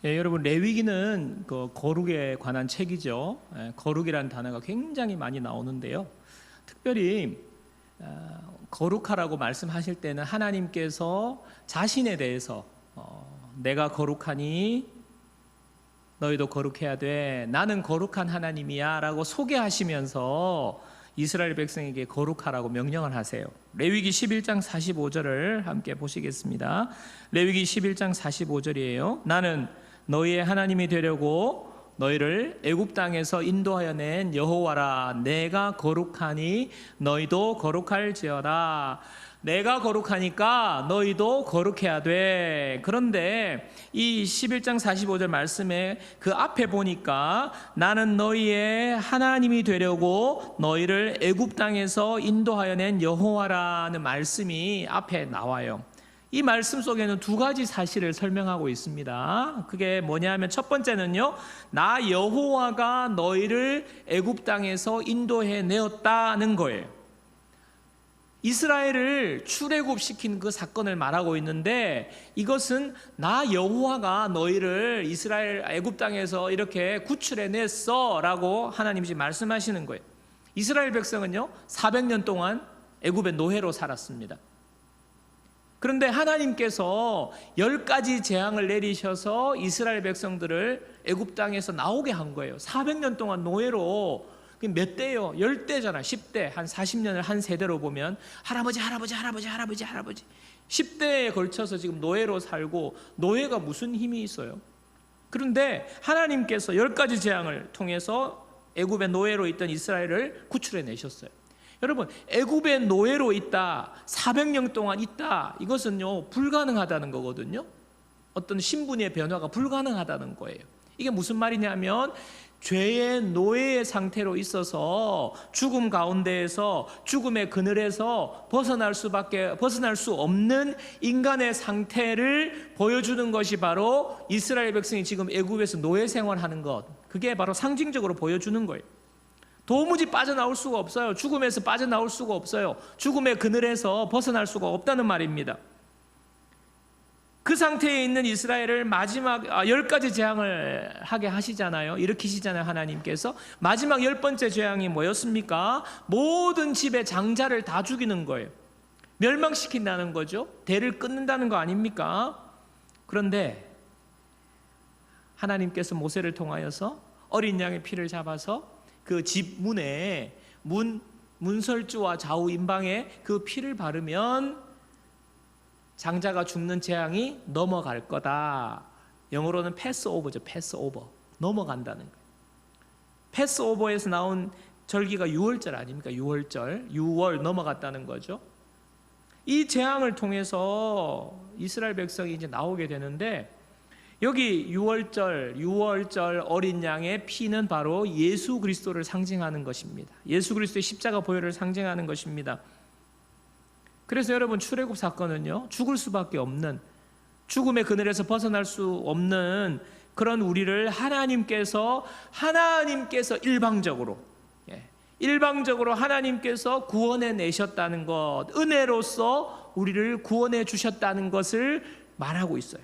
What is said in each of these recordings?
여러분, 레위기는 거룩에 관한 책이죠. 거룩이라는 단어가 굉장히 많이 나오는데요. 특별히 거룩하라고 말씀하실 때는 하나님께서 자신에 대해서 내가 거룩하니 너희도 거룩해야 돼, 나는 거룩한 하나님이야 라고 소개하시면서 이스라엘 백성에게 거룩하라고 명령을 하세요. 레위기 11장 45절을 함께 보시겠습니다. 레위기 11장 45절이에요. 나는 너희의 하나님이 되려고 너희를 애굽 땅에서 인도하여 낸 여호와라. 내가 거룩하니 너희도 거룩할지어다. 내가 거룩하니까 너희도 거룩해야 돼. 그런데 이 11장 45절 말씀에 그 앞에 보니까 나는 너희의 하나님이 되려고 너희를 애굽 땅에서 인도하여 낸 여호와라는 말씀이 앞에 나와요. 이 말씀 속에는 두 가지 사실을 설명하고 있습니다. 그게 뭐냐면 첫 번째는요, 나 여호와가 너희를 애굽 땅에서 인도해 내었다는 거예요. 이스라엘을 출애굽시킨 그 사건을 말하고 있는데, 이것은 나 여호와가 너희를 이스라엘 애굽 땅에서 이렇게 구출해 냈어 라고 하나님이 지금 말씀하시는 거예요. 이스라엘 백성은요 400년 동안 애굽의 노예로 살았습니다. 그런데 하나님께서 10가지 재앙을 내리셔서 이스라엘 백성들을 애굽 땅에서 나오게 한 거예요. 400년 동안 노예로, 몇 대요? 10대잖아. 10대, 한 40년을 한 세대로 보면 할아버지 10대에 걸쳐서 지금 노예로 살고, 노예가 무슨 힘이 있어요? 그런데 하나님께서 10가지 재앙을 통해서 애굽의 노예로 있던 이스라엘을 구출해 내셨어요. 여러분, 애굽의 노예로 있다, 400년 동안 있다, 이것은요 불가능하다는 거거든요. 어떤 신분의 변화가 불가능하다는 거예요. 이게 무슨 말이냐면, 죄의 노예의 상태로 있어서 죽음 가운데에서, 죽음의 그늘에서 벗어날 수 없는 인간의 상태를 보여주는 것이 바로 이스라엘 백성이 지금 애굽에서 노예 생활하는 것, 그게 바로 상징적으로 보여주는 거예요. 도무지 빠져나올 수가 없어요. 죽음에서 빠져나올 수가 없어요. 죽음의 그늘에서 벗어날 수가 없다는 말입니다. 그 상태에 있는 이스라엘을 마지막 10가지 재앙을 하게 하시잖아요. 일으키시잖아요. 하나님께서. 마지막 10번째 재앙이 뭐였습니까? 모든 집의 장자를 다 죽이는 거예요. 멸망시킨다는 거죠. 대를 끊는다는 거 아닙니까? 그런데 하나님께서 모세를 통하여서 어린 양의 피를 잡아서 그 집 문에, 문설주와 좌우 임방에 그 피를 바르면 장자가 죽는 재앙이 넘어갈 거다. 영어로는 패스오버죠. 패스오버. 넘어간다는 거예요. 패스오버에서 나온 절기가 6월절 아닙니까? 6월절. 6월 넘어갔다는 거죠. 이 재앙을 통해서 이스라엘 백성이 이제 나오게 되는데, 여기 6월절 어린 양의 피는 바로 예수 그리스도를 상징하는 것입니다. 예수 그리스도의 십자가 보혈을 상징하는 것입니다. 그래서 여러분, 출애굽 사건은요 죽을 수밖에 없는, 죽음의 그늘에서 벗어날 수 없는 그런 우리를 하나님께서 일방적으로 하나님께서 구원해 내셨다는 것, 은혜로서 우리를 구원해 주셨다는 것을 말하고 있어요.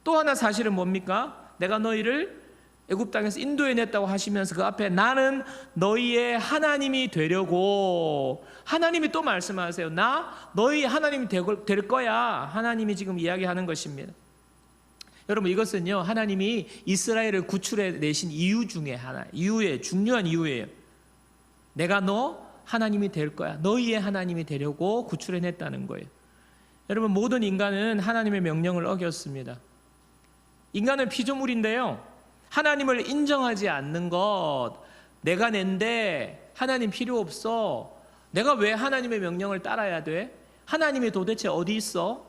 또 하나 사실은 뭡니까? 내가 너희를 애굽 땅에서 인도해 냈다고 하시면서 그 앞에 나는 너희의 하나님이 되려고, 하나님이 또 말씀하세요. 나 너희 하나님이 될 거야. 하나님이 지금 이야기하는 것입니다. 여러분, 이것은요 하나님이 이스라엘을 구출해 내신 이유 중에 하나, 중요한 이유예요. 내가 너 하나님이 될 거야. 너희의 하나님이 되려고 구출해 냈다는 거예요. 여러분, 모든 인간은 하나님의 명령을 어겼습니다. 인간은 피조물인데요, 하나님을 인정하지 않는 것, 내가 낸데 하나님 필요 없어, 내가 왜 하나님의 명령을 따라야 돼? 하나님이 도대체 어디 있어?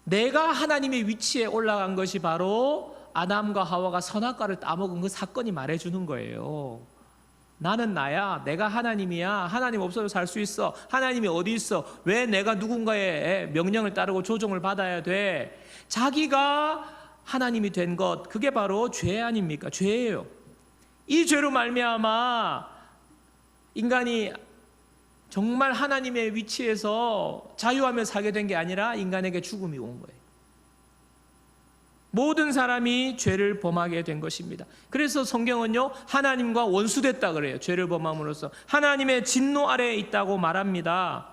내가 하나님의 위치에 올라간 것이 바로 아담과 하와가 선악과를 따먹은 그 사건이 말해주는 거예요. 나는 나야, 내가 하나님이야, 하나님 없어도 살 수 있어, 하나님이 어디 있어, 왜 내가 누군가의 명령을 따르고 조종을 받아야 돼? 자기가 하나님이 된 것, 그게 바로 죄 아닙니까? 죄예요. 이 죄로 말미암아 인간이 정말 하나님의 위치에서 자유하며 살게 된 게 아니라 인간에게 죽음이 온 거예요. 모든 사람이 죄를 범하게 된 것입니다. 그래서 성경은요, 하나님과 원수됐다 그래요. 죄를 범함으로써 하나님의 진노 아래에 있다고 말합니다.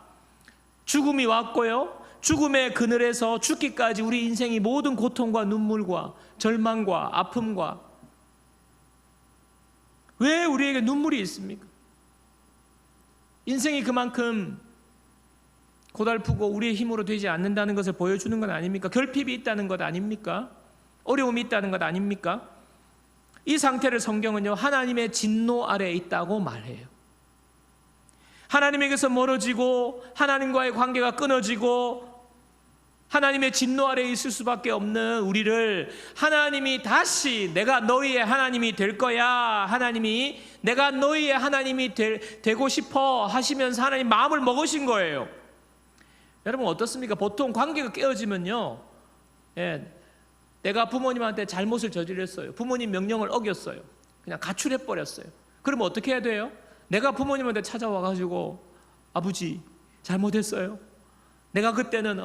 죽음이 왔고요, 죽음의 그늘에서 죽기까지 우리 인생이 모든 고통과 눈물과 절망과 아픔과, 왜 우리에게 눈물이 있습니까? 인생이 그만큼 고달프고 우리의 힘으로 되지 않는다는 것을 보여주는 것 아닙니까? 결핍이 있다는 것 아닙니까? 어려움이 있다는 것 아닙니까? 이 상태를 성경은요, 하나님의 진노 아래에 있다고 말해요. 하나님에게서 멀어지고 하나님과의 관계가 끊어지고 하나님의 진노 아래에 있을 수밖에 없는 우리를 하나님이 다시 내가 너희의 하나님이 될 거야, 하나님이 내가 너희의 하나님이 되고 싶어 하시면서 하나님 마음을 먹으신 거예요. 여러분 어떻습니까? 보통 관계가 깨어지면요, 내가 부모님한테 잘못을 저질렀어요. 부모님 명령을 어겼어요. 그냥 가출해버렸어요. 그러면 어떻게 해야 돼요? 내가 부모님한테 찾아와가지고 아버지 잘못했어요. 내가 그때는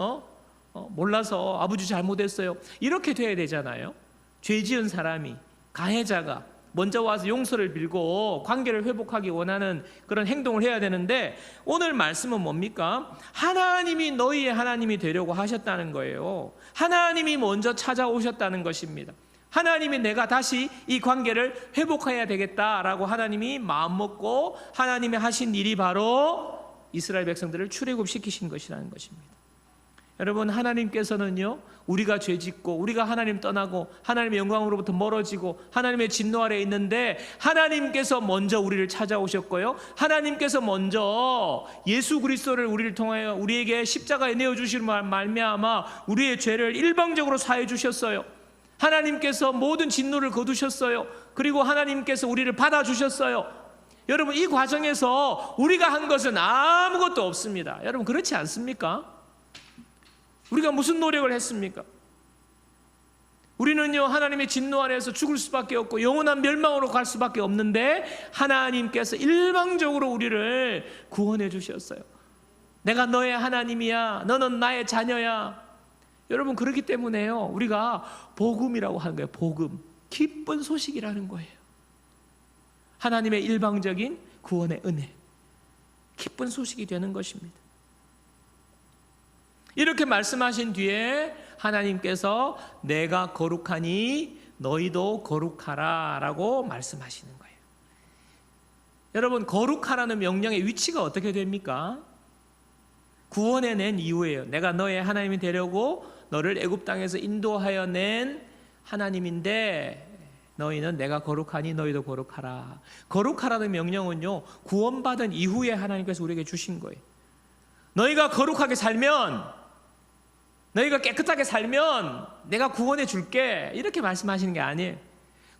몰라서 아버지 잘못했어요. 이렇게 돼야 되잖아요. 죄 지은 사람이, 가해자가 먼저 와서 용서를 빌고 관계를 회복하기 원하는 그런 행동을 해야 되는데, 오늘 말씀은 뭡니까? 하나님이 너희의 하나님이 되려고 하셨다는 거예요. 하나님이 먼저 찾아오셨다는 것입니다. 하나님이 내가 다시 이 관계를 회복해야 되겠다라고 하나님이 마음먹고 하나님이 하신 일이 바로 이스라엘 백성들을 출애굽시키신 것이라는 것입니다. 여러분, 하나님께서는요, 우리가 죄짓고 우리가 하나님 떠나고 하나님의 영광으로부터 멀어지고 하나님의 진노 아래에 있는데, 하나님께서 먼저 우리를 찾아오셨고요, 하나님께서 먼저 예수 그리스도를 우리를 통하여 우리에게 십자가에 내어주시는 말미암아 우리의 죄를 일방적으로 사해 주셨어요. 하나님께서 모든 진노를 거두셨어요. 그리고 하나님께서 우리를 받아주셨어요. 여러분, 이 과정에서 우리가 한 것은 아무것도 없습니다. 여러분, 그렇지 않습니까? 우리가 무슨 노력을 했습니까? 우리는요, 하나님의 진노 아래에서 죽을 수밖에 없고 영원한 멸망으로 갈 수밖에 없는데, 하나님께서 일방적으로 우리를 구원해 주셨어요. 내가 너의 하나님이야, 너는 나의 자녀야. 여러분, 그렇기 때문에요, 우리가 복음이라고 하는 거예요. 복음, 기쁜 소식이라는 거예요. 하나님의 일방적인 구원의 은혜, 기쁜 소식이 되는 것입니다. 이렇게 말씀하신 뒤에 하나님께서 내가 거룩하니 너희도 거룩하라 라고 말씀하시는 거예요. 여러분, 거룩하라는 명령의 위치가 어떻게 됩니까? 구원해 낸 이후에요. 내가 너의 하나님이 되려고 너를 애굽 땅에서 인도하여 낸 하나님인데, 너희는 내가 거룩하니 너희도 거룩하라. 거룩하라는 명령은요, 구원받은 이후에 하나님께서 우리에게 주신 거예요. 너희가 거룩하게 살면, 너희가 깨끗하게 살면 내가 구원해 줄게, 이렇게 말씀하시는 게 아니에요.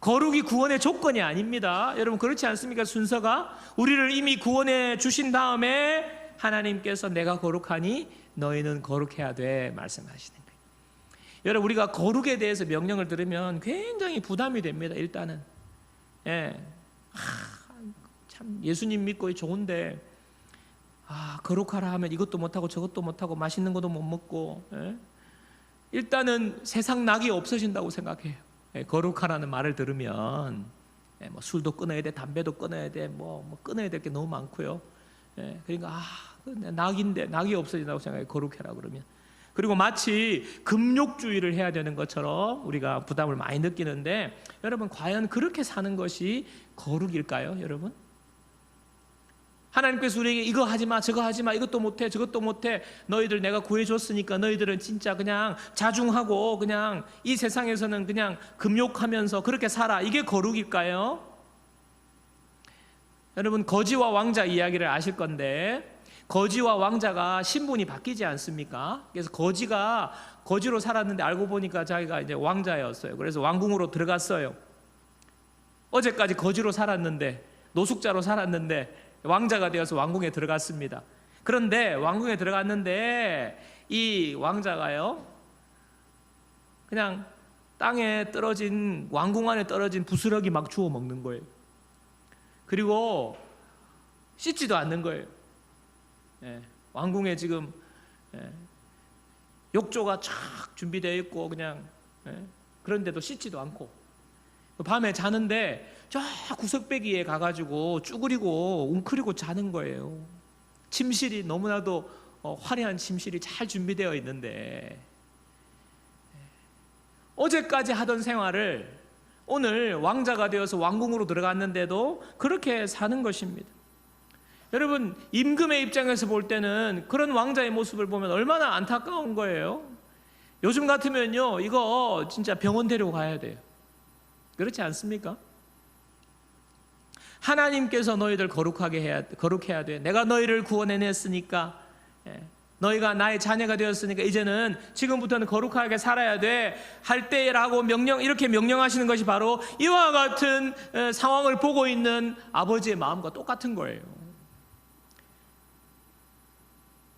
거룩이 구원의 조건이 아닙니다. 여러분, 그렇지 않습니까? 순서가 우리를 이미 구원해 주신 다음에 하나님께서 내가 거룩하니 너희는 거룩해야 돼 말씀하시는 거예요. 여러분, 우리가 거룩에 대해서 명령을 들으면 굉장히 부담이 됩니다. 일단은 참 예수님 믿고 좋은데, 거룩하라 하면 이것도 못하고 저것도 못하고 맛있는 것도 못 먹고, 일단은 세상 낙이 없어진다고 생각해요. 거룩하라는 말을 들으면 뭐 술도 끊어야 돼, 담배도 끊어야 돼, 뭐 끊어야 될 게 너무 많고요. 그러니까 낙인데 낙이 없어진다고 생각해요. 거룩해라 그러면. 그리고 마치 금욕주의를 해야 되는 것처럼 우리가 부담을 많이 느끼는데, 여러분, 과연 그렇게 사는 것이 거룩일까요? 여러분, 하나님께서 우리에게 이거 하지마 저거 하지마, 이것도 못해 저것도 못해, 너희들 내가 구해줬으니까 너희들은 진짜 그냥 자중하고 그냥 이 세상에서는 그냥 금욕하면서 그렇게 살아, 이게 거룩일까요? 여러분, 거지와 왕자 이야기를 아실 건데, 거지와 왕자가 신분이 바뀌지 않습니까? 그래서 거지가 거지로 살았는데 알고 보니까 자기가 이제 왕자였어요. 그래서 왕궁으로 들어갔어요. 어제까지 거지로 살았는데, 노숙자로 살았는데 왕자가 되어서 왕궁에 들어갔습니다. 그런데 왕궁에 들어갔는데 이 왕자가요, 그냥 땅에 떨어진, 왕궁 안에 떨어진 부스러기 막 주워 먹는 거예요. 그리고 씻지도 않는 거예요. 왕궁에 지금 욕조가 쫙 준비되어 있고 그냥 그런데도 씻지도 않고 밤에 자는데 저 구석배기에 가가지고 쭈그리고 웅크리고 자는 거예요. 침실이 너무나도 화려한 침실이 잘 준비되어 있는데 어제까지 하던 생활을 오늘 왕자가 되어서 왕궁으로 들어갔는데도 그렇게 사는 것입니다. 여러분, 임금의 입장에서 볼 때는 그런 왕자의 모습을 보면 얼마나 안타까운 거예요. 요즘 같으면요, 이거 진짜 병원 데리고 가야 돼요. 그렇지 않습니까? 하나님께서 너희들 거룩해야 돼. 내가 너희를 구원해냈으니까, 너희가 나의 자녀가 되었으니까 이제는 지금부터는 거룩하게 살아야 돼 할 때라고 이렇게 명령하시는 것이 바로 이와 같은 상황을 보고 있는 아버지의 마음과 똑같은 거예요.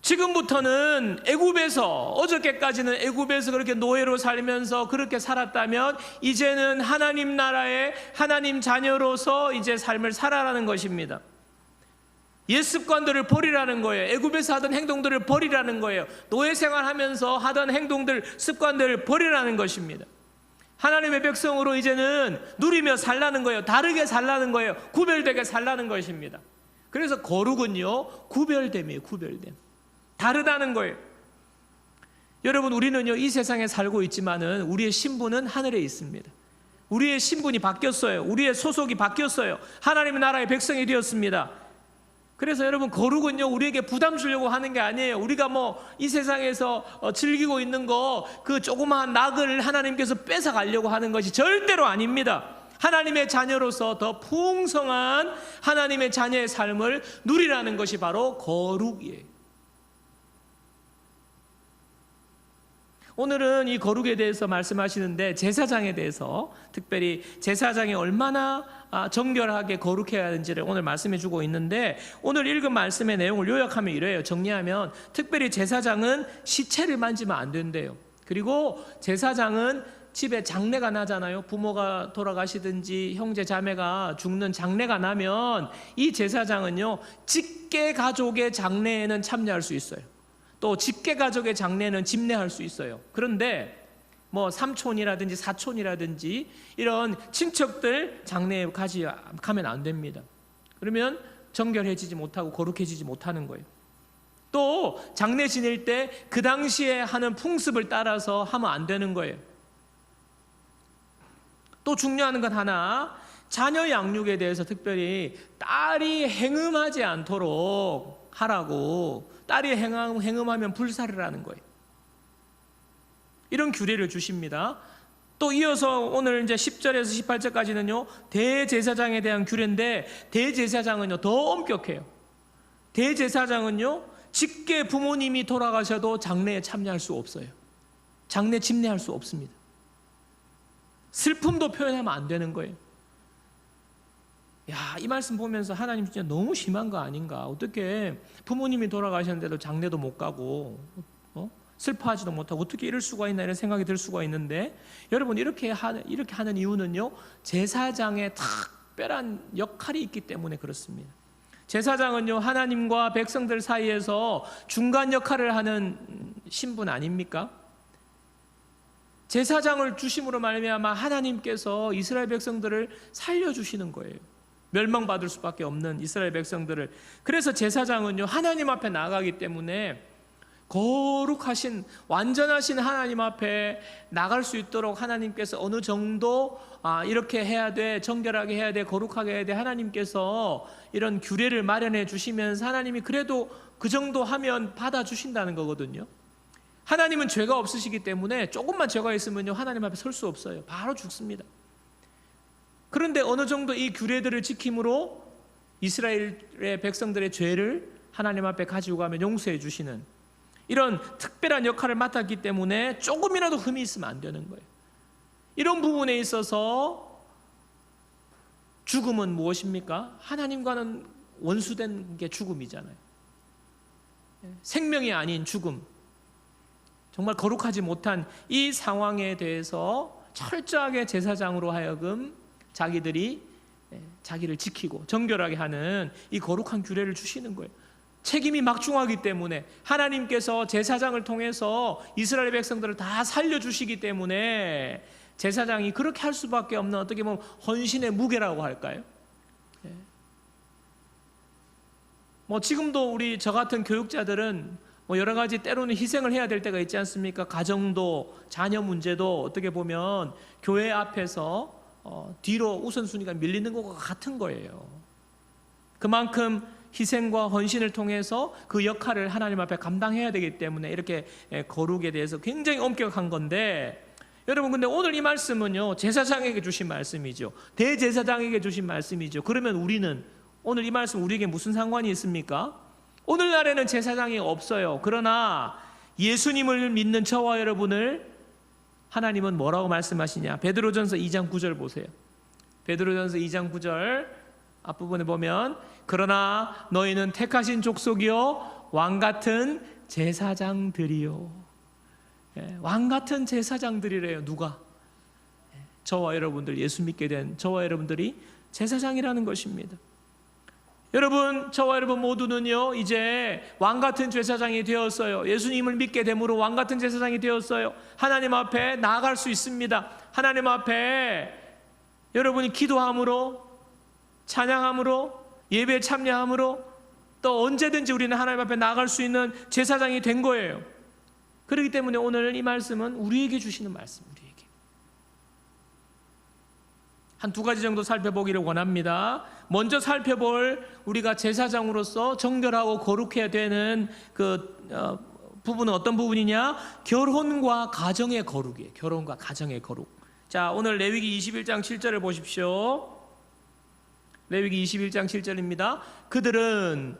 지금부터는 애굽에서, 어저께까지는 애굽에서 그렇게 노예로 살면서 그렇게 살았다면 이제는 하나님 나라의 하나님 자녀로서 이제 삶을 살아라는 것입니다. 옛 습관들을 버리라는 거예요. 애굽에서 하던 행동들을 버리라는 거예요. 노예 생활하면서 하던 행동들, 습관들을 버리라는 것입니다. 하나님의 백성으로 이제는 누리며 살라는 거예요. 다르게 살라는 거예요. 구별되게 살라는 것입니다. 그래서 거룩은요, 구별됨이에요. 구별됨. 다르다는 거예요. 여러분, 우리는요, 이 세상에 살고 있지만은 우리의 신분은 하늘에 있습니다. 우리의 신분이 바뀌었어요. 우리의 소속이 바뀌었어요. 하나님의 나라의 백성이 되었습니다. 그래서 여러분, 거룩은요, 우리에게 부담 주려고 하는 게 아니에요. 우리가 이 세상에서 즐기고 있는 그 조그마한 낙을 하나님께서 뺏어 가려고 하는 것이 절대로 아닙니다. 하나님의 자녀로서 더 풍성한 하나님의 자녀의 삶을 누리라는 것이 바로 거룩이에요. 오늘은 이 거룩에 대해서 말씀하시는데 제사장에 대해서, 특별히 제사장이 얼마나 정결하게 거룩해야 하는지를 오늘 말씀해 주고 있는데, 오늘 읽은 말씀의 내용을 요약하면 이래요. 정리하면 특별히 제사장은 시체를 만지면 안 된대요. 그리고 제사장은 집에 장례가 나잖아요. 부모가 돌아가시든지 형제 자매가 죽는 장례가 나면 이 제사장은요, 직계 가족의 장례에는 참여할 수 있어요. 또 직계 가족의 장례는 집례할 수 있어요. 그런데 삼촌이라든지 사촌이라든지 이런 친척들 장례에 가면 안 됩니다. 그러면 정결해지지 못하고 거룩해지지 못하는 거예요. 또 장례 지낼 때 그 당시에 하는 풍습을 따라서 하면 안 되는 거예요. 또 중요한 건 하나, 자녀 양육에 대해서 특별히 딸이 행음하지 않도록 하라고. 딸이 행음하면 불사를 하는 거예요. 이런 규례를 주십니다. 또 이어서 오늘 이제 10절에서 18절까지는요, 대제사장에 대한 규례인데, 대제사장은요, 더 엄격해요. 대제사장은요, 직계 부모님이 돌아가셔도 장례에 참여할 수 없어요. 장례 집례할 수 없습니다. 슬픔도 표현하면 안 되는 거예요. 이 말씀 보면서 하나님 진짜 너무 심한 거 아닌가? 어떻게 부모님이 돌아가셨는데도 장례도 못 가고 슬퍼하지도 못하고 어떻게 이럴 수가 있나, 이런 생각이 들 수가 있는데, 여러분, 이렇게 하는 이유는요, 제사장의 특별한 역할이 있기 때문에 그렇습니다. 제사장은요, 하나님과 백성들 사이에서 중간 역할을 하는 신분 아닙니까? 제사장을 주심으로 말미암아 하나님께서 이스라엘 백성들을 살려주시는 거예요. 멸망받을 수밖에 없는 이스라엘 백성들을. 그래서 제사장은요, 하나님 앞에 나가기 때문에 거룩하신 완전하신 하나님 앞에 나갈 수 있도록 하나님께서 어느 정도 이렇게 해야 돼, 정결하게 해야 돼, 거룩하게 해야 돼, 하나님께서 이런 규례를 마련해 주시면서 하나님이 그래도 그 정도 하면 받아주신다는 거거든요. 하나님은 죄가 없으시기 때문에 조금만 죄가 있으면요, 하나님 앞에 설 수 없어요. 바로 죽습니다. 그런데 어느 정도 이 규례들을 지킴으로 이스라엘의 백성들의 죄를 하나님 앞에 가지고 가면 용서해 주시는 이런 특별한 역할을 맡았기 때문에 조금이라도 흠이 있으면 안 되는 거예요. 이런 부분에 있어서 죽음은 무엇입니까? 하나님과는 원수된 게 죽음이잖아요. 생명이 아닌 죽음, 정말 거룩하지 못한 이 상황에 대해서 철저하게 제사장으로 하여금 자기를 지키고 정결하게 하는 이 거룩한 규례를 주시는 거예요. 책임이 막중하기 때문에 하나님께서 제사장을 통해서 이스라엘 백성들을 다 살려주시기 때문에 제사장이 그렇게 할 수밖에 없는 어떻게 보면 헌신의 무게라고 할까요? 뭐 지금도 우리 저 같은 교육자들은 뭐 여러 가지 때로는 희생을 해야 될 때가 있지 않습니까? 가정도 자녀 문제도 어떻게 보면 교회 앞에서 뒤로 우선순위가 밀리는 것과 같은 거예요. 그만큼 희생과 헌신을 통해서 그 역할을 하나님 앞에 감당해야 되기 때문에 이렇게 거룩에 대해서 굉장히 엄격한 건데, 여러분 근데 오늘 이 말씀은요 제사장에게 주신 말씀이죠. 대제사장에게 주신 말씀이죠. 그러면 우리는 오늘 이 말씀 우리에게 무슨 상관이 있습니까? 오늘날에는 제사장이 없어요. 그러나 예수님을 믿는 저와 여러분을 하나님은 뭐라고 말씀하시냐? 베드로전서 2장 9절 보세요. 베드로전서 2장 9절 앞부분에 보면, 그러나 너희는 택하신 족속이요 왕같은 제사장들이요. 왕같은 제사장들이래요. 누가? 저와 여러분들, 예수 믿게 된 저와 여러분들이 제사장이라는 것입니다. 여러분, 저와 여러분 모두는요 이제 왕같은 제사장이 되었어요. 예수님을 믿게 됨으로 왕같은 제사장이 되었어요. 하나님 앞에 나아갈 수 있습니다. 하나님 앞에 여러분이 기도함으로, 찬양함으로, 예배에 참여함으로 또 언제든지 우리는 하나님 앞에 나아갈 수 있는 제사장이 된 거예요. 그렇기 때문에 오늘 이 말씀은 우리에게 주시는 말씀, 우리에게 한 두 가지 정도 살펴보기를 원합니다. 먼저 살펴볼 우리가 제사장으로서 정결하고 거룩해야 되는 부분은 어떤 부분이냐? 결혼과 가정의 거룩이에요. 결혼과 가정의 거룩. 자, 오늘 레위기 21장 7절을 보십시오. 레위기 21장 7절입니다. 그들은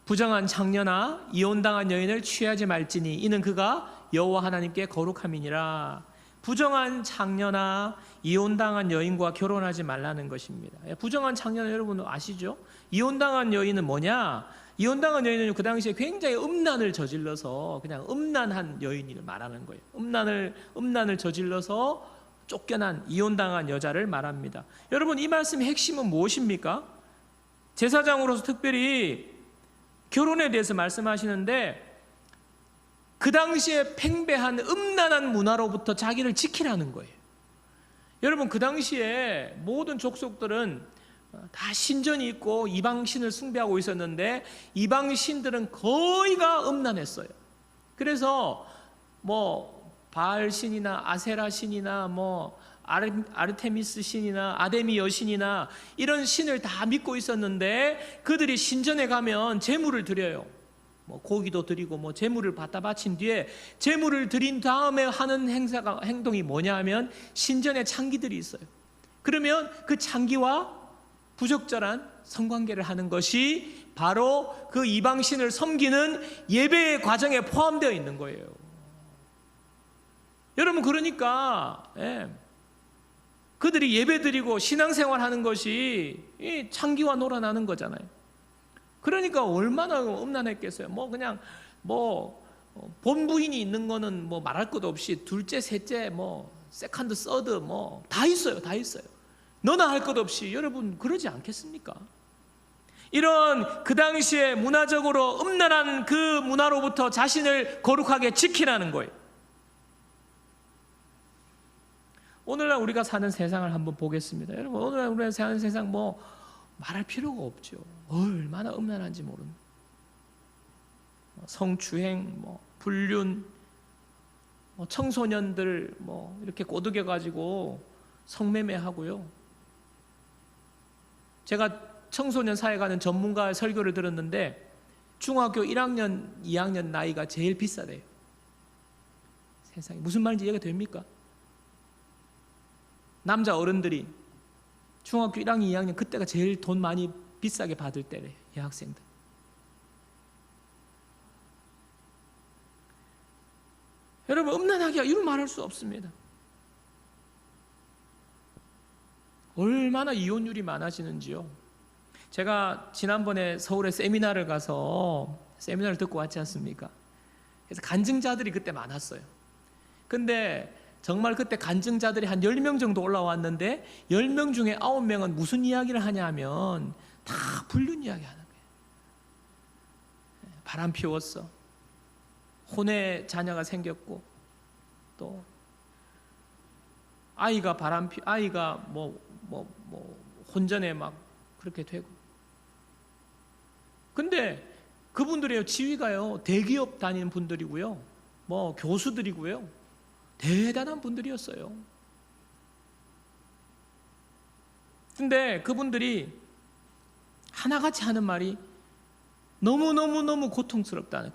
부정한 창녀나 이혼당한 여인을 취하지 말지니 이는 그가 여호와 하나님께 거룩함이니라. 부정한 창녀나 이혼당한 여인과 결혼하지 말라는 것입니다. 부정한 창녀는 여러분 아시죠? 이혼당한 여인은 뭐냐? 이혼당한 여인은 그 당시에 굉장히 음란을 저질러서 그냥 음란한 여인을 말하는 거예요. 음란을 저질러서 쫓겨난 이혼당한 여자를 말합니다. 여러분 이 말씀의 핵심은 무엇입니까? 제사장으로서 특별히 결혼에 대해서 말씀하시는데, 그 당시에 팽배한 음란한 문화로부터 자기를 지키라는 거예요. 여러분 그 당시에 모든 족속들은 다 신전이 있고 이방신을 숭배하고 있었는데 이방신들은 거의가 음란했어요. 그래서 뭐 바알 신이나 아세라 신이나 뭐 아르테미스 신이나 아데미 여신이나 이런 신을 다 믿고 있었는데, 그들이 신전에 가면 제물을 드려요. 뭐 고기도 드리고 뭐 제물을 갖다 바친 뒤에 제물을 드린 다음에 하는 행동이 뭐냐 하면 신전에 창기들이 있어요. 그러면 그 창기와 부적절한 성관계를 하는 것이 바로 그 이방신을 섬기는 예배의 과정에 포함되어 있는 거예요. 여러분 그러니까 그들이 예배드리고 신앙생활하는 것이 이 창기와 놀아나는 거잖아요. 그러니까 얼마나 음란했겠어요. 뭐 그냥 뭐 본부인이 있는 거는 뭐 말할 것도 없이 둘째, 셋째, 뭐 세컨드, 서드 뭐 다 있어요. 다 있어요. 너나 할 것 없이. 여러분 그러지 않겠습니까? 이런 그 당시에 문화적으로 음란한 그 문화로부터 자신을 거룩하게 지키라는 거예요. 오늘날 우리가 사는 세상을 한번 보겠습니다. 여러분 오늘날 우리가 사는 세상 뭐 말할 필요가 없죠. 얼마나 음란한지 모르는 성추행, 뭐 불륜, 뭐 청소년들 뭐 이렇게 꼬드겨 가지고 성매매하고요. 제가 청소년 사회 가는 전문가의 설교를 들었는데 중학교 1학년, 2학년 나이가 제일 비싸대요. 세상에 무슨 말인지 이해가 됩니까? 남자 어른들이 중학교 1학년, 2학년 그때가 제일 돈 많이 비싸게 받을 때래요. 여학생들. 여러분 음란하게 이루 말할 수 없습니다. 얼마나 이혼율이 많아지는지요. 제가 지난번에 서울에 세미나를 가서 세미나를 듣고 왔지 않습니까? 그래서 간증자들이 그때 많았어요. 근데 정말 그때 간증자들이 한 10명 정도 올라왔는데 10명 중에 9명은 무슨 이야기를 하냐 하면 다 불륜 이야기 하는 거예요. 바람 피웠어. 혼외 자녀가 생겼고 또 아이가 혼전에 막 그렇게 되고. 근데 그분들이요, 지위가요, 대기업 다니는 분들이고요, 교수들이고요, 대단한 분들이었어요. 근데 그분들이 하나같이 하는 말이 너무너무너무 고통스러웠다는.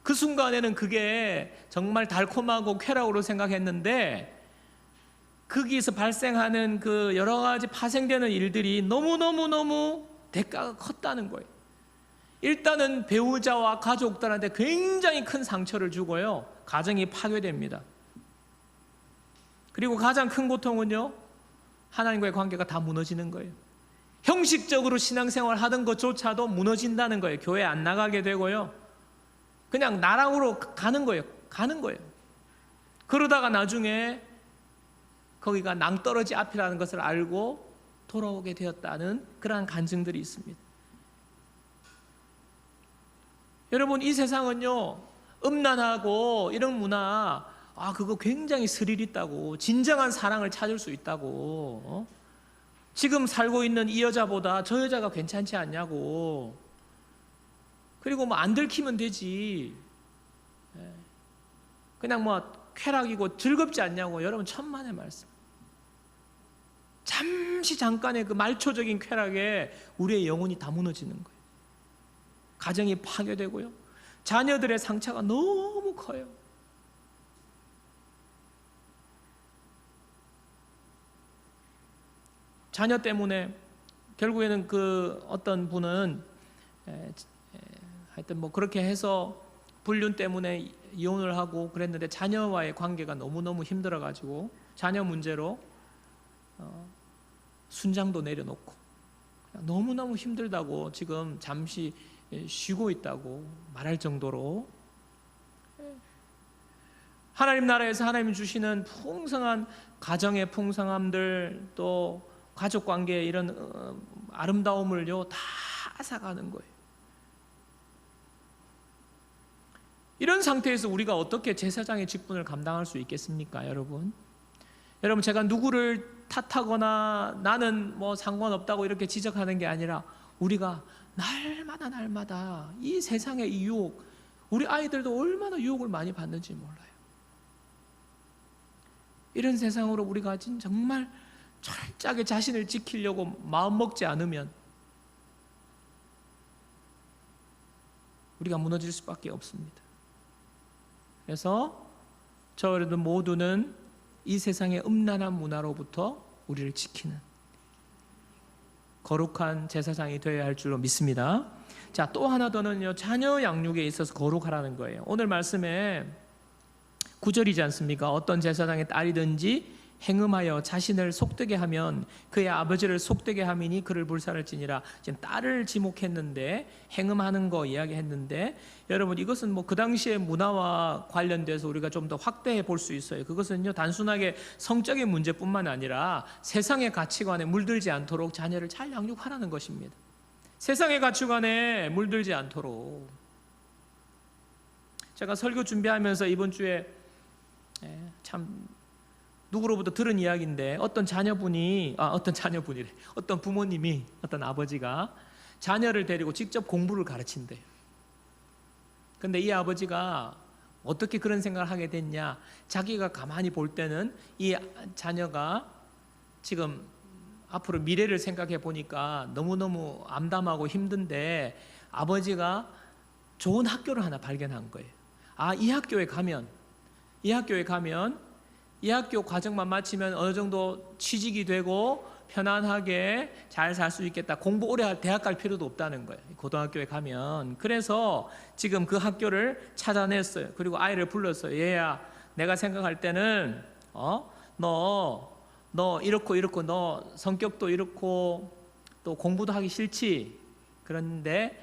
그 순간에는 그게 정말 달콤하고 쾌락으로 생각했는데, 거기에서 발생하는 그 여러 가지 파생되는 일들이 너무너무너무 대가가 컸다는 거예요. 일단은 배우자와 가족들한테 굉장히 큰 상처를 주고요, 가정이 파괴됩니다. 그리고 가장 큰 고통은요, 하나님과의 관계가 다 무너지는 거예요. 형식적으로 신앙생활 하던 것조차도 무너진다는 거예요. 교회 안 나가게 되고요, 그냥 나락으로 가는 거예요. 그러다가 나중에 거기가 낭떠러지 앞이라는 것을 알고 돌아오게 되었다는 그러한 간증들이 있습니다. 여러분, 이 세상은요, 음란하고 이런 문화, 그거 굉장히 스릴 있다고, 진정한 사랑을 찾을 수 있다고, 지금 살고 있는 이 여자보다 저 여자가 괜찮지 않냐고, 그리고 안 들키면 되지, 그냥 쾌락이고 즐겁지 않냐고. 여러분, 천만의 말씀. 잠깐의 그 말초적인 쾌락에 우리의 영혼이 다 무너지는 거예요. 가정이 파괴되고요, 자녀들의 상처가 너무 커요. 자녀 때문에 결국에는 그 어떤 분은 하여튼 그렇게 해서 불륜 때문에 이혼을 하고 그랬는데, 자녀와의 관계가 너무너무 힘들어가지고 자녀 문제로 순장도 내려놓고 너무너무 힘들다고 지금 잠시 쉬고 있다고 말할 정도로, 하나님 나라에서 하나님이 주시는 풍성한 가정의 풍성함들, 또 가족관계의 이런 아름다움을요, 다 앗아가는 거예요. 이런 상태에서 우리가 어떻게 제사장의 직분을 감당할 수 있겠습니까, 여러분? 여러분, 제가 누구를 탓하거나 나는 상관없다고 이렇게 지적하는 게 아니라, 우리가 날마다 이 세상의 이 유혹, 우리 아이들도 얼마나 유혹을 많이 받는지 몰라요. 이런 세상으로 우리가 정말 철저하게 자신을 지키려고 마음 먹지 않으면 우리가 무너질 수밖에 없습니다. 그래서 저희들 모두는 이 세상의 음란한 문화로부터 우리를 지키는 거룩한 제사장이 되어야 할 줄로 믿습니다. 자, 또 하나 더는요, 자녀 양육에 있어서 거룩하라는 거예요. 오늘 말씀에 9절이지 않습니까? 어떤 제사장의 딸이든지 행음하여 자신을 속되게 하면 그의 아버지를 속되게 함이니 그를 불살을지니라. 지금 딸을 지목했는데 행음하는 거 이야기했는데, 여러분, 이것은 그 당시의 문화와 관련돼서 우리가 좀 더 확대해 볼 수 있어요. 그것은요, 단순하게 성적인 문제뿐만 아니라 세상의 가치관에 물들지 않도록 자녀를 잘 양육하라는 것입니다. 세상의 가치관에 물들지 않도록. 제가 설교 준비하면서 이번 주에 참 누구로부터 들은 이야기인데, 어떤 부모님이, 어떤 아버지가 자녀를 데리고 직접 공부를 가르친대요. 근데 이 아버지가 어떻게 그런 생각을 하게 됐냐, 자기가 가만히 볼 때는 이 자녀가 지금 앞으로 미래를 생각해 보니까 너무너무 암담하고 힘든데, 아버지가 좋은 학교를 하나 발견한 거예요. 이 학교에 가면 이 학교 과정만 마치면 어느 정도 취직이 되고 편안하게 잘 살 수 있겠다. 공부 오래 대학 갈 필요도 없다는 거예요, 고등학교에 가면. 그래서 지금 그 학교를 찾아냈어요. 그리고 아이를 불렀어요. 얘야, 내가 생각할 때는 너 이렇고 너 성격도 이렇고 또 공부도 하기 싫지. 그런데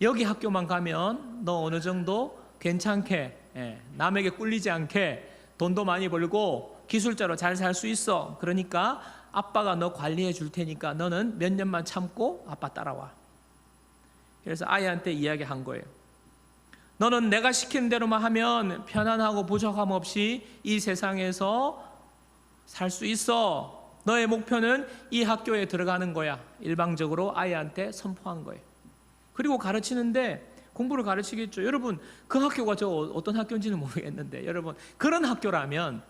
여기 학교만 가면 너 어느 정도 괜찮게, 남에게 꿀리지 않게 돈도 많이 벌고 기술자로 잘 살 수 있어. 그러니까 아빠가 너 관리해 줄 테니까 너는 몇 년만 참고 아빠 따라와. 그래서 아이한테 이야기한 거예요. 너는 내가 시키는 대로만 하면 편안하고 부족함 없이 이 세상에서 살 수 있어. 너의 목표는 이 학교에 들어가는 거야. 일방적으로 아이한테 선포한 거예요. 그리고 가르치는데 공부를 가르치겠죠. 여러분, 그 학교가 저 어떤 학교인지는 모르겠는데 여러분, 그런 학교라면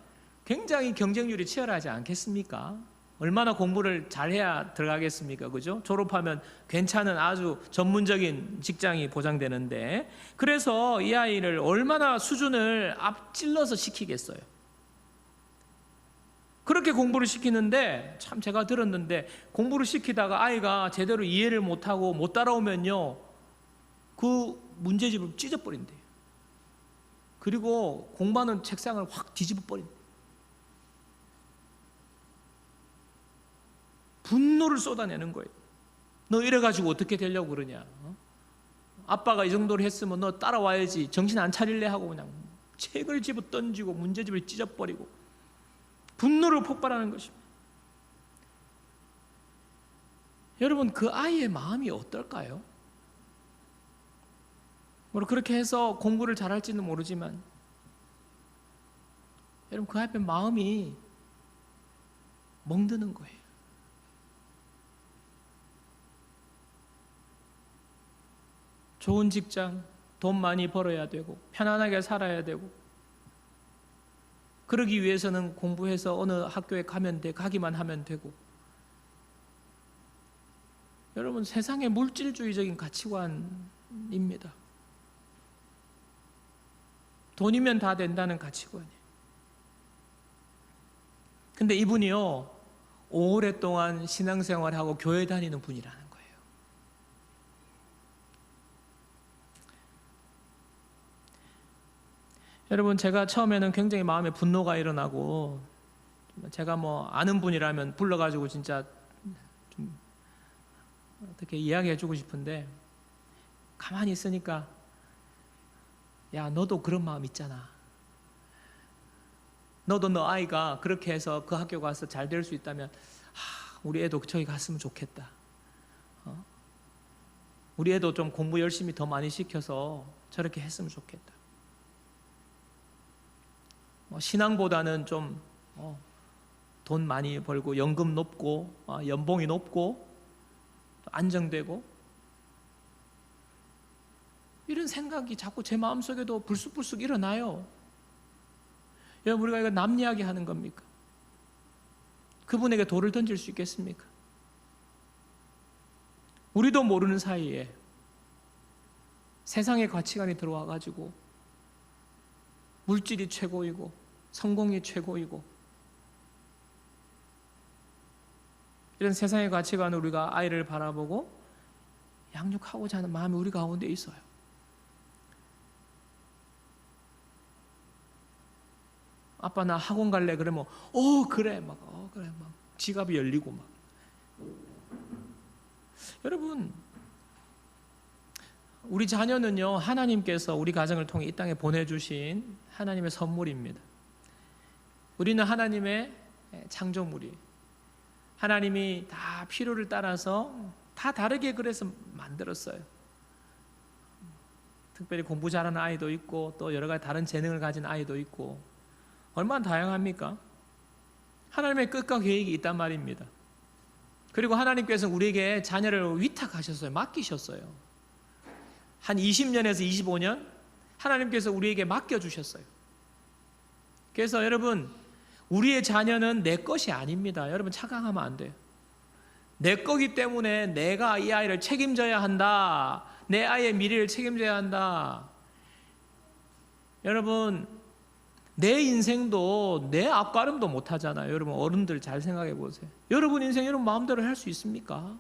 굉장히 경쟁률이 치열하지 않겠습니까? 얼마나 공부를 잘해야 들어가겠습니까? 그죠? 졸업하면 괜찮은 아주 전문적인 직장이 보장되는데, 그래서 이 아이를 얼마나 수준을 앞질러서 시키겠어요. 그렇게 공부를 시키는데, 참 제가 들었는데, 공부를 시키다가 아이가 제대로 이해를 못하고 못 따라오면요, 그 문제집을 찢어버린대요. 그리고 공부하는 책상을 확 뒤집어 버린대요. 분노를 쏟아내는 거예요. 너 이래가지고 어떻게 되려고 그러냐? 아빠가 이 정도로 했으면 너 따라와야지. 정신 안 차릴래? 하고 그냥 책을 집어 던지고 문제집을 찢어버리고 분노를 폭발하는 것입니다. 여러분, 그 아이의 마음이 어떨까요? 물론 그렇게 해서 공부를 잘할지는 모르지만 여러분, 그 아이의 마음이 멍드는 거예요. 좋은 직장, 돈 많이 벌어야 되고 편안하게 살아야 되고, 그러기 위해서는 공부해서 어느 학교에 가기만 하면 되고, 여러분, 세상의 물질주의적인 가치관입니다. 돈이면 다 된다는 가치관이에요. 근데 이분이요, 오랫동안 신앙생활하고 교회 다니는 분이라는 거예요. 여러분, 제가 처음에는 굉장히 마음에 분노가 일어나고, 제가 뭐 아는 분이라면 불러가지고 진짜 좀 어떻게 이야기해 주고 싶은데, 가만히 있으니까, 야, 너도 그런 마음 있잖아. 너도 너 아이가 그렇게 해서 그 학교 가서 잘 될 수 있다면, 우리 애도 저기 갔으면 좋겠다. 우리 애도 좀 공부 열심히 더 많이 시켜서 저렇게 했으면 좋겠다. 신앙보다는 좀 돈 많이 벌고 연금 높고 연봉이 높고 안정되고, 이런 생각이 자꾸 제 마음속에도 불쑥불쑥 일어나요. 여러분, 우리가 이거 남 이야기 하는 겁니까? 그분에게 돌을 던질 수 있겠습니까? 우리도 모르는 사이에 세상의 가치관이 들어와 가지고 물질이 최고이고 성공이 최고이고, 이런 세상의 가치관을 우리가 아이를 바라보고 양육하고자 하는 마음이 우리 가운데 있어요. 아빠 나 학원 갈래 그러면 그래 막 지갑이 열리고 막. 여러분, 우리 자녀는요, 하나님께서 우리 가정을 통해 이 땅에 보내주신 하나님의 선물입니다. 우리는 하나님의 창조물이, 하나님이 다 필요를 따라서 다 다르게 그래서 만들었어요. 특별히 공부 잘하는 아이도 있고 또 여러 가지 다른 재능을 가진 아이도 있고, 얼마나 다양합니까? 하나님의 끝과 계획이 있단 말입니다. 그리고 하나님께서 우리에게 자녀를 위탁하셨어요. 맡기셨어요. 한 20년에서 25년 하나님께서 우리에게 맡겨주셨어요. 그래서 여러분, 우리의 자녀는 내 것이 아닙니다. 여러분, 착각하면 안 돼요. 내 거기 때문에 내가 이 아이를 책임져야 한다. 내 아이의 미래를 책임져야 한다. 여러분, 내 인생도 내 앞가림도 못하잖아요. 여러분, 어른들 잘 생각해 보세요. 여러분 인생 여러분 마음대로 할 수 있습니까?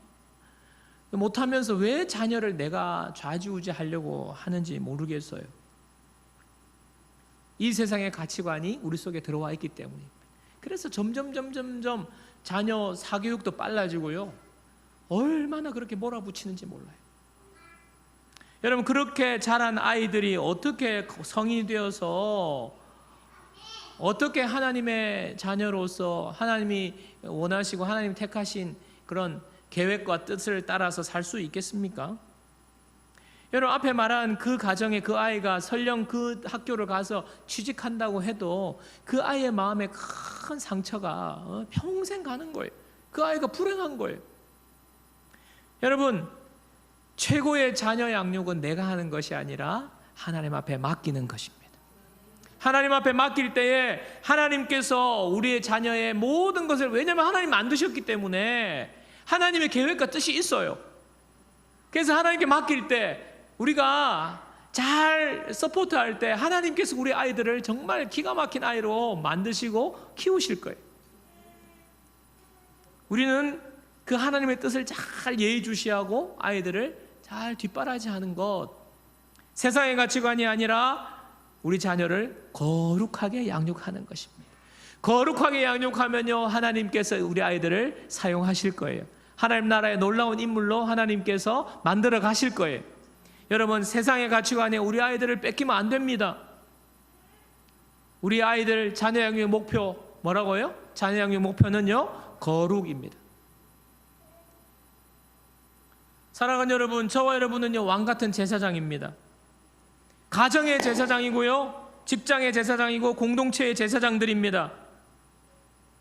못하면서 왜 자녀를 내가 좌지우지하려고 하는지 모르겠어요. 이 세상의 가치관이 우리 속에 들어와 있기 때문입니다. 그래서 점점 자녀 사교육도 빨라지고요, 얼마나 그렇게 몰아붙이는지 몰라요. 여러분, 그렇게 자란 아이들이 어떻게 성인이 되어서 어떻게 하나님의 자녀로서 하나님이 원하시고 하나님이 택하신 그런 계획과 뜻을 따라서 살 수 있겠습니까? 여러분, 앞에 말한 그 가정에 그 아이가 설령 그 학교를 가서 취직한다고 해도 그 아이의 마음에 큰 상처가 평생 가는 거예요. 그 아이가 불행한 거예요. 여러분, 최고의 자녀 양육은 내가 하는 것이 아니라 하나님 앞에 맡기는 것입니다. 하나님 앞에 맡길 때에 하나님께서 우리의 자녀의 모든 것을, 왜냐하면 하나님 만드셨기 때문에 하나님의 계획과 뜻이 있어요. 그래서 하나님께 맡길 때 우리가 잘 서포트할 때 하나님께서 우리 아이들을 정말 기가 막힌 아이로 만드시고 키우실 거예요. 우리는 그 하나님의 뜻을 잘 예의주시하고 아이들을 잘 뒷바라지하는 것, 세상의 가치관이 아니라 우리 자녀를 거룩하게 양육하는 것입니다. 거룩하게 양육하면요, 하나님께서 우리 아이들을 사용하실 거예요. 하나님 나라의 놀라운 인물로 하나님께서 만들어 가실 거예요. 여러분, 세상의 가치관에 우리 아이들을 뺏기면 안 됩니다. 우리 아이들 자녀 양육의 목표 뭐라고요? 자녀 양육의 목표는요, 거룩입니다. 사랑하는 여러분, 저와 여러분은요, 왕같은 제사장입니다. 가정의 제사장이고요, 직장의 제사장이고 공동체의 제사장들입니다.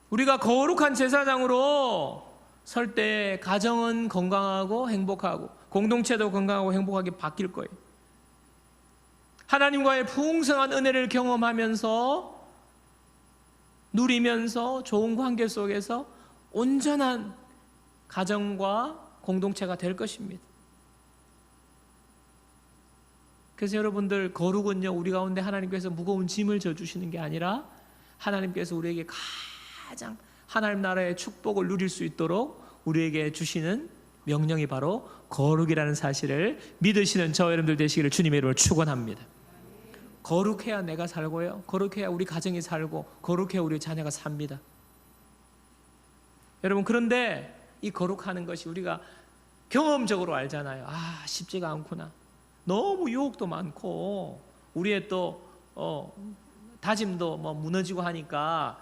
우리가 거룩한 제사장으로 설 때 가정은 건강하고 행복하고 공동체도 건강하고 행복하게 바뀔 거예요. 하나님과의 풍성한 은혜를 경험하면서 누리면서 좋은 관계 속에서 온전한 가정과 공동체가 될 것입니다. 그래서 여러분들, 거룩은요, 우리 가운데 하나님께서 무거운 짐을 져주시는 게 아니라 하나님께서 우리에게 가장 하나님 나라의 축복을 누릴 수 있도록 우리에게 주시는 명령이 바로 거룩이라는 사실을 믿으시는 저와 여러분들 되시기를 주님의 이름으로 축원합니다. 거룩해야 내가 살고요, 거룩해야 우리 가정이 살고, 거룩해야 우리 자녀가 삽니다. 여러분, 그런데 이 거룩하는 것이 우리가 경험적으로 알잖아요. 쉽지가 않구나. 너무 유혹도 많고 우리의 또 다짐도 무너지고 하니까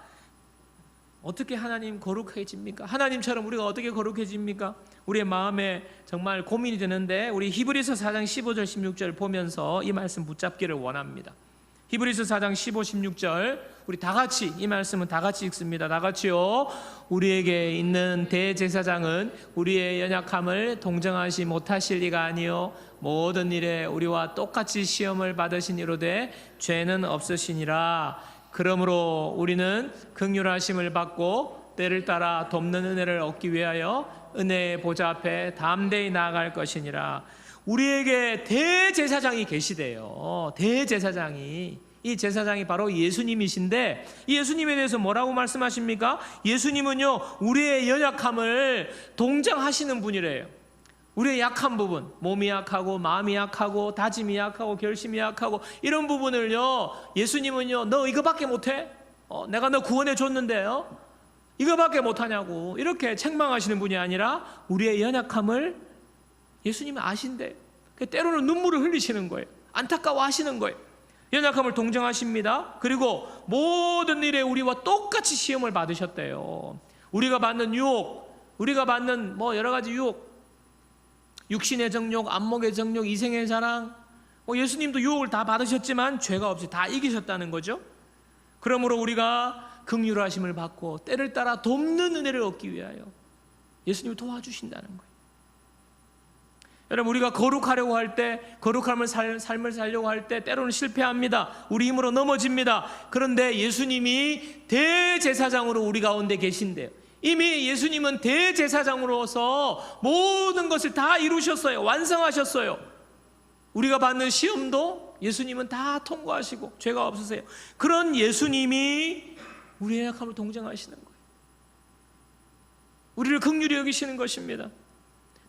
어떻게 하나님 거룩해집니까? 하나님처럼 우리가 어떻게 거룩해집니까? 우리의 마음에 정말 고민이 되는데, 우리 히브리서 4장 15절 16절 보면서 이 말씀 붙잡기를 원합니다. 히브리서 4장 15, 16절 우리 다 같이, 이 말씀은 다 같이 읽습니다. 다 같이요. 우리에게 있는 대제사장은 우리의 연약함을 동정하지 못하실 리가 아니요 모든 일에 우리와 똑같이 시험을 받으시니로되 죄는 없으시니라. 그러므로 우리는 긍휼하심을 받고 때를 따라 돕는 은혜를 얻기 위하여 은혜의 보좌 앞에 담대히 나아갈 것이니라. 우리에게 대제사장이 계시대요. 대제사장이, 이 제사장이 바로 예수님이신데, 이 예수님에 대해서 뭐라고 말씀하십니까? 예수님은요, 우리의 연약함을 동정하시는 분이래요. 우리의 약한 부분, 몸이 약하고 마음이 약하고 다짐이 약하고 결심이 약하고 이런 부분을요, 예수님은요, 너 이거밖에 못해? 내가 너 구원해 줬는데요, 이거밖에 못하냐고 이렇게 책망하시는 분이 아니라 우리의 연약함을 예수님이 아신대요. 때로는 눈물을 흘리시는 거예요. 안타까워 하시는 거예요. 연약함을 동정하십니다. 그리고 모든 일에 우리와 똑같이 시험을 받으셨대요. 우리가 받는 유혹, 우리가 받는 여러 가지 유혹, 육신의 정욕, 안목의 정욕, 이생의 자랑, 예수님도 유혹을 다 받으셨지만 죄가 없이 다 이기셨다는 거죠. 그러므로 우리가 긍휼하심을 받고 때를 따라 돕는 은혜를 얻기 위하여 예수님이 도와주신다는 거예요. 여러분, 우리가 거룩하려고 할 때, 거룩함을 삶을 살려고 할 때 때로는 실패합니다. 우리 힘으로 넘어집니다. 그런데 예수님이 대제사장으로 우리 가운데 계신대요. 이미 예수님은 대제사장으로서 모든 것을 다 이루셨어요. 완성하셨어요. 우리가 받는 시험도 예수님은 다 통과하시고 죄가 없으세요. 그런 예수님이 우리의 약함을 동정하시는 거예요. 우리를 긍휼히 여기시는 것입니다.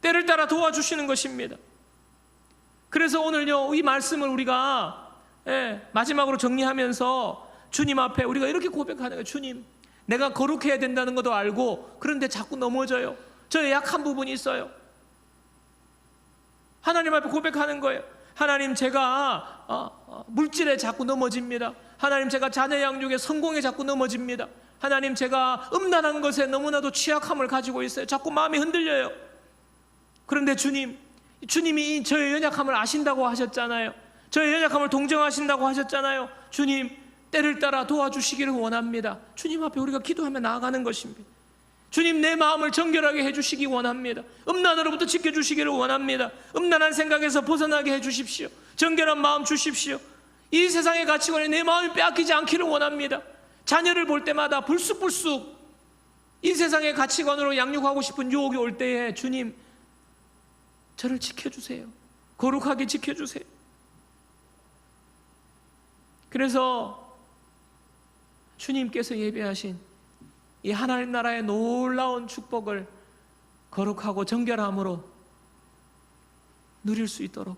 때를 따라 도와주시는 것입니다. 그래서 오늘요, 이 말씀을 우리가 마지막으로 정리하면서 주님 앞에 우리가 이렇게 고백하는 거예요. 주님, 내가 거룩해야 된다는 것도 알고, 그런데 자꾸 넘어져요. 저의 약한 부분이 있어요. 하나님 앞에 고백하는 거예요. 하나님, 제가 물질에 자꾸 넘어집니다. 하나님, 제가 자녀 양육의 성공에 자꾸 넘어집니다. 하나님, 제가 음란한 것에 너무나도 취약함을 가지고 있어요. 자꾸 마음이 흔들려요. 그런데 주님, 주님이 저의 연약함을 아신다고 하셨잖아요. 저의 연약함을 동정하신다고 하셨잖아요. 주님, 때를 따라 도와주시기를 원합니다. 주님 앞에 우리가 기도하며 나아가는 것입니다. 주님, 내 마음을 정결하게 해주시기 원합니다. 음란으로부터 지켜주시기를 원합니다. 음란한 생각에서 벗어나게 해주십시오. 정결한 마음 주십시오. 이 세상의 가치관에 내 마음이 빼앗기지 않기를 원합니다. 자녀를 볼 때마다 불쑥불쑥 이 세상의 가치관으로 양육하고 싶은 유혹이 올 때에 주님, 저를 지켜주세요. 거룩하게 지켜주세요. 그래서 주님께서 예배하신 이 하나님 나라의 놀라운 축복을 거룩하고 정결함으로 누릴 수 있도록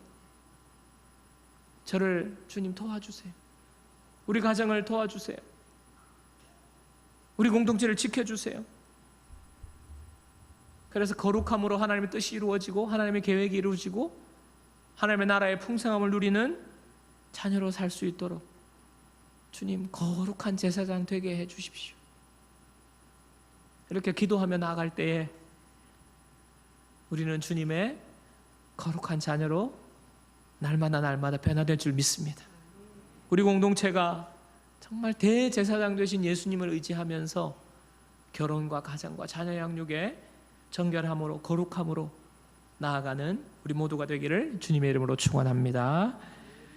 저를 주님 도와주세요. 우리 가정을 도와주세요. 우리 공동체를 지켜주세요. 그래서 거룩함으로 하나님의 뜻이 이루어지고 하나님의 계획이 이루어지고 하나님의 나라의 풍성함을 누리는 자녀로 살 수 있도록 주님, 거룩한 제사장 되게 해 주십시오. 이렇게 기도하며 나아갈 때에 우리는 주님의 거룩한 자녀로 날마다 변화될 줄 믿습니다. 우리 공동체가 정말 대제사장 되신 예수님을 의지하면서 결혼과 가정과 자녀 양육에 정결함으로 거룩함으로 나아가는 우리 모두가 되기를 주님의 이름으로 축원합니다.